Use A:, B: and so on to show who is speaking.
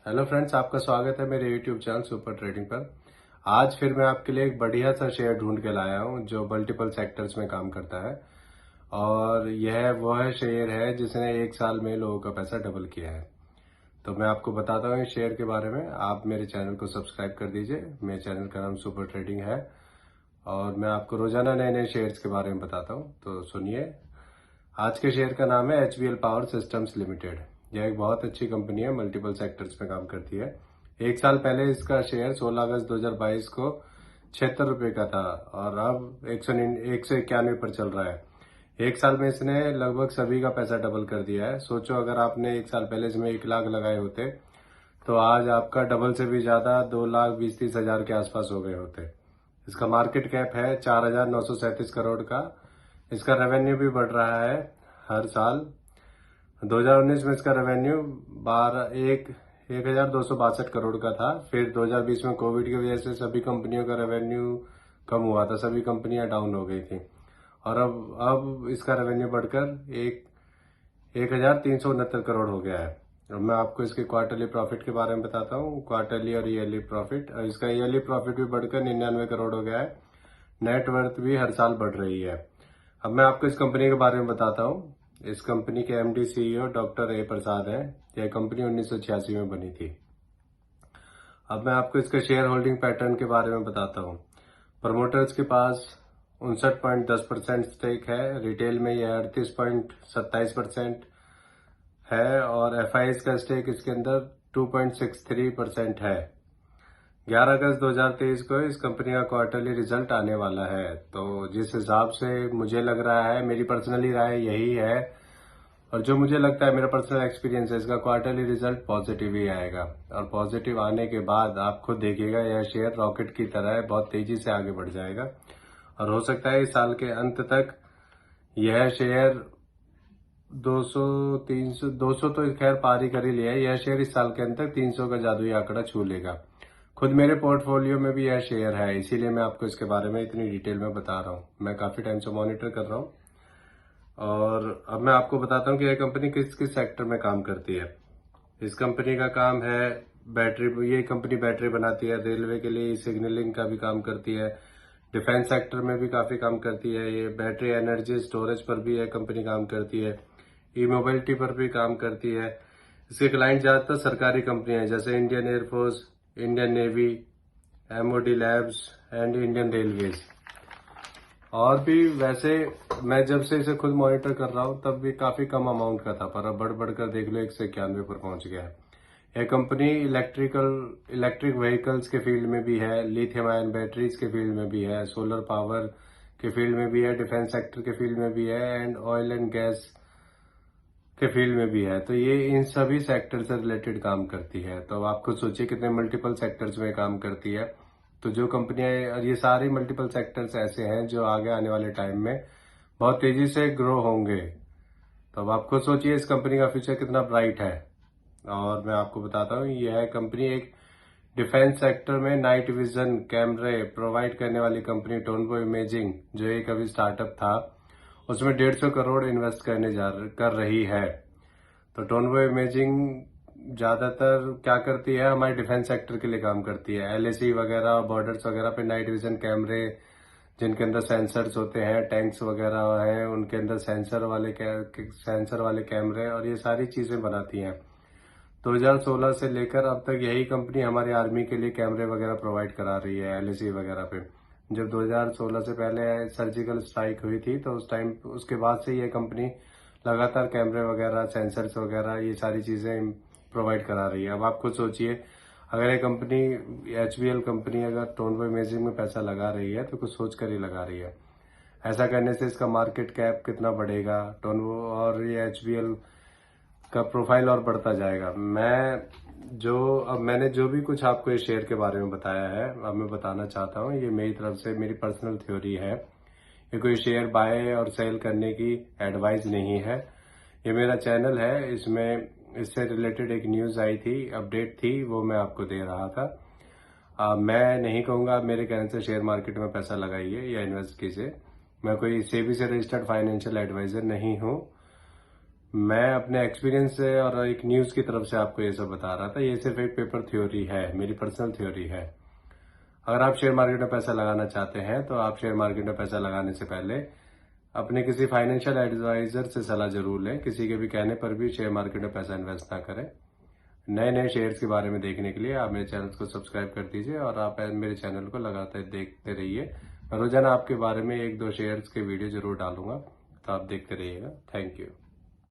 A: Hello friends, आपका स्वागत है मेरे यूट्यूब चैनल सुपर ट्रेडिंग पर। आज फिर मैं आपके लिए एक बढ़िया सा शेयर ढूंढ के लाया हूं जो मल्टीपल सेक्टर्स में काम करता है। और यह वह शेयर है जिसने एक साल में लोगों का पैसा डबल किया है। तो मैं आपको बताता हूँ इस शेयर के बारे में। आप मेरे चैनल को सब्सक्राइब कर दीजिए। मेरे चैनल का नाम सुपर ट्रेडिंग है और मैं आपको रोजाना नए नए शेयर्स के बारे में बताता हूँ। तो सुनिए, आज के शेयर का नाम है HBL पावर सिस्टम्स लिमिटेड। यह एक बहुत अच्छी कंपनी है, मल्टीपल सेक्टर्स में काम करती है। एक साल पहले इसका शेयर 16 अगस्त 2022 को 76 रुपए का था और अब 191 पर चल रहा है। एक साल में इसने लगभग सभी का पैसा डबल कर दिया है। सोचो, अगर आपने एक साल पहले इसमें 1 लाख लगाए होते तो आज आपका डबल से भी ज्यादा 2,20,30,000 के आसपास हो गए होते। इसका मार्केट कैप है 4,937 करोड़ का। इसका रेवेन्यू भी बढ़ रहा है हर साल। 2019 में इसका रेवेन्यू 1,262 करोड़ का था। फिर 2020 में कोविड की वजह से सभी कंपनियों का रेवेन्यू कम हुआ था, सभी कंपनियां डाउन हो गई थी। और अब इसका रेवेन्यू बढ़कर 1,369 करोड़ हो गया है। अब मैं आपको इसके क्वार्टरली प्रॉफिट के बारे में बताता हूँ, क्वार्टरली और ईयरली प्रॉफिट। और इसका ईयरली प्रॉफिट भी बढ़कर 99 करोड़ हो गया है। नेट वर्थ भी हर साल बढ़ रही है। अब मैं आपको इस कंपनी के बारे में बताता हूँ। इस कंपनी के MD CEO डॉक्टर A प्रसाद हैं। यह कंपनी 1986 में बनी थी। अब मैं आपको इसका शेयर होल्डिंग पैटर्न के बारे में बताता हूँ। प्रमोटर्स के पास 59.10% स्टेक है। रिटेल में यह 38.27% है और FIs का स्टेक इसके अंदर 2.63% है। 11 अगस्त 2023 को इस कंपनी का क्वार्टरली रिजल्ट आने वाला है। तो जिस हिसाब से मुझे लग रहा है, मेरी पर्सनली राय यही है और जो मुझे लगता है, मेरा पर्सनल एक्सपीरियंस है, इसका क्वार्टरली रिजल्ट पॉजिटिव ही आएगा। और पॉजिटिव आने के बाद आप खुद देखिएगा, यह शेयर रॉकेट की तरह है, बहुत तेजी से आगे बढ़ जाएगा। और हो सकता है इस साल के अंत तक यह शेयर 200 300 200 तो खैर पार ही कर ही लिया है। यह शेयर इस साल के अंत तक 300 का जादुई आंकड़ा छू लेगा। खुद मेरे पोर्टफोलियो में भी यह शेयर है, इसीलिए मैं आपको इसके बारे में इतनी डिटेल में बता रहा हूँ। मैं काफी टाइम से मॉनिटर कर रहा हूँ और अब मैं आपको बताता हूँ कि यह कंपनी किस किस सेक्टर में काम करती है। इस कंपनी का काम है बैटरी। ये कंपनी बैटरी बनाती है, रेलवे के लिए सिग्नलिंग का भी काम करती है, डिफेंस सेक्टर में भी काफी काम करती है। ये बैटरी एनर्जी स्टोरेज पर भी यह कंपनी काम करती है, ई मोबिलिटी पर भी काम करती है। इसके क्लाइंट ज्यादातर सरकारी कंपनियां हैं, जैसे Indian air force, Indian navy, MOD labs and Indian railways. और भी वैसे मैं जब से इसे खुद मॉनिटर कर रहा हूँ तब भी काफी कम अमाउंट का था, पर अब बढ़ बढ़कर देख लो 191 पर पहुंच गया है। यह कंपनी इलेक्ट्रिक व्हीकल्स के फील्ड में भी है, लिथियम आयन बैटरीज के फील्ड में भी है, सोलर पावर के फील्ड में भी है, डिफेंस सेक्टर के फील्ड में भी है एंड ऑयल एंड गैस के फील्ड में भी है। तो ये इन सभी सेक्टर से रिलेटेड काम करती है। तो अब आप खुद सोचिए कितने मल्टीपल सेक्टर्स में काम करती है। तो जो कंपनियां, और ये सारे मल्टीपल सेक्टर्स ऐसे हैं जो आगे आने वाले टाइम में बहुत तेजी से ग्रो होंगे। तो अब आप खुद सोचिए इस कंपनी का फ्यूचर कितना ब्राइट है। और मैं आपको बताता हूँ, यह कंपनी एक डिफेंस सेक्टर में नाइट विजन कैमरे प्रोवाइड करने वाली कंपनी टोनबो इमेजिंग, जो एक अभी स्टार्टअप था, उसमें 150 करोड़ इन्वेस्ट कर रही है। तो टोनबो इमेजिंग ज्यादातर क्या करती है, हमारे डिफेंस सेक्टर के लिए काम करती है। LAC वगैरह, बॉर्डर्स वगैरह पे नाइट विजन कैमरे जिनके अंदर सेंसर्स होते हैं, टैंक्स वगैरह हैं उनके अंदर सेंसर वाले कैमरे, और ये सारी चीजें बनाती हैं। 2016 से लेकर अब तक यही कंपनी हमारी आर्मी के लिए कैमरे वगैरह प्रोवाइड करा रही है, LAC वगैरह पे। जब 2016 से पहले सर्जिकल स्ट्राइक हुई थी तो उस टाइम, उसके बाद से ये कंपनी लगातार कैमरे वगैरह, सेंसर्स वगैरह, ये सारी चीजें प्रोवाइड करा रही है। अब आप खुद सोचिए, अगर ये कंपनी, HBL कंपनी, अगर टोनबो इमेजिंग में पैसा लगा रही है तो कुछ सोच कर ही लगा रही है। ऐसा करने से इसका मार्केट कैप कितना बढ़ेगा, टोनबो और ये HBL का प्रोफाइल और बढ़ता जाएगा। मैंने जो भी कुछ आपको इस शेयर के बारे में बताया है, अब मैं बताना चाहता हूँ, ये मेरी तरफ से मेरी पर्सनल थ्योरी है। ये कोई शेयर बाय और सेल करने की एडवाइस नहीं है। ये मेरा चैनल है, इसमें इससे रिलेटेड एक न्यूज आई थी, अपडेट थी, वो मैं आपको दे रहा था। मैं नहीं कहूंगा मेरे कहने से शेयर मार्केट में पैसा लगाइए या इन्वेस्ट कीजिए। मैं कोई सेबी से रजिस्टर्ड फाइनेंशियल एडवाइजर नहीं हूँ। मैं अपने एक्सपीरियंस से और एक न्यूज की तरफ से आपको ये सब बता रहा था। ये सिर्फ एक पेपर थ्योरी है, मेरी पर्सनल थ्योरी है। अगर आप शेयर मार्केट में पैसा लगाना चाहते हैं तो आप शेयर मार्केट में पैसा लगाने से पहले अपने किसी फाइनेंशियल एडवाइजर से सलाह जरूर लें। किसी के भी कहने पर भी शेयर मार्केट में पैसा इन्वेस्ट ना करें। नए नए शेयर्स के बारे में देखने के लिए आप मेरे चैनल को सब्सक्राइब कर दीजिए और आप मेरे चैनल को लगातार देखते रहिए। मैं रोजाना आपके बारे में 1-2 शेयर्स के वीडियो जरूर डालूंगा, तो आप देखते रहिएगा। Thank you.